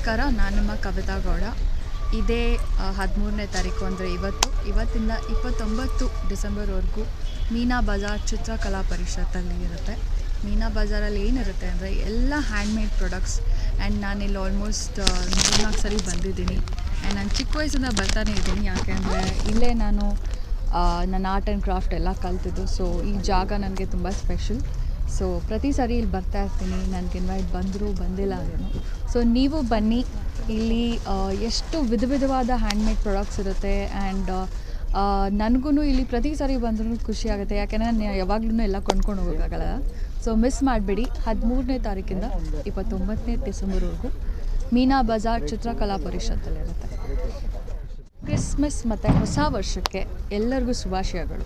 ನಮಸ್ಕಾರ, ನಾನು ನಿಮ್ಮ ಕವಿತಾ ಗೌಡ. ಇದೇ 13ನೇ ತಾರೀಕು ಅಂದರೆ ಇವತ್ತಿಂದ 29 ಡಿಸೆಂಬರ್ವರೆಗೂ ಮೀನಾ ಬಜಾರ್ ಚಿತ್ರಕಲಾ ಪರಿಷತ್ತಲ್ಲಿ ಇರುತ್ತೆ. ಮೀನಾ ಬಜಾರಲ್ಲಿ ಏನಿರುತ್ತೆ ಅಂದರೆ ಎಲ್ಲ ಹ್ಯಾಂಡ್ಮೇಡ್ ಪ್ರಾಡಕ್ಟ್ಸ್. ಆ್ಯಂಡ್ ನಾನಿಲ್ಲಿ ಆಲ್ಮೋಸ್ಟ್ 3-4 ಸರಿ ಬಂದಿದ್ದೀನಿ. ಆ್ಯಂಡ್ ನಾನು ಚಿಕ್ಕ ವಯಸ್ಸಿಂದ ಬರ್ತಾನೆ ಇದ್ದೀನಿ, ಯಾಕೆಂದರೆ ಇಲ್ಲೇ ನಾನು ನನ್ನ ಆರ್ಟ್ ಆ್ಯಂಡ್ ಕ್ರಾಫ್ಟ್ ಎಲ್ಲ ಕಲ್ತಿದ್ದು. ಸೊ ಈ ಜಾಗ ನನಗೆ ತುಂಬ ಸ್ಪೆಷಲ್. ಸೊ ಪ್ರತಿ ಸಾರಿ ಇಲ್ಲಿ ಬರ್ತಾ ಇರ್ತೀನಿ, ನನಗೆ ಇನ್ವೈಟ್ ಬಂದರೂ ಬಂದಿಲ್ಲ ಅದೇನು. ಸೊ ನೀವು ಬನ್ನಿ, ಇಲ್ಲಿ ಎಷ್ಟು ವಿಧವಾದ ಹ್ಯಾಂಡ್ಮೇಡ್ ಪ್ರಾಡಕ್ಟ್ಸ್ ಇರುತ್ತೆ. ಆ್ಯಂಡ್ ನನಗೂ ಇಲ್ಲಿ ಪ್ರತಿ ಸಾರಿ ಬಂದ್ರೂ ಖುಷಿ ಆಗುತ್ತೆ, ಯಾಕೆಂದರೆ ನಾನು ಯಾವಾಗಲೂ ಎಲ್ಲ ಕೊಂಡ್ಕೊಂಡು ಹೋಗೋಕ್ಕಾಗಲ್ಲ. ಸೊ ಮಿಸ್ ಮಾಡಬೇಡಿ, 13ನೇ ತಾರೀಕಿಂದ 29ನೇ ಡಿಸೆಂಬರ್ವರೆಗೂ ಮೀನಾ ಬಜಾರ್ ಚಿತ್ರಕಲಾ ಪರಿಷತ್ತಲ್ಲಿರುತ್ತೆ. ಕ್ರಿಸ್ಮಸ್ ಮತ್ತು ಹೊಸ ವರ್ಷಕ್ಕೆ ಎಲ್ಲರಿಗೂ ಶುಭಾಶಯಗಳು.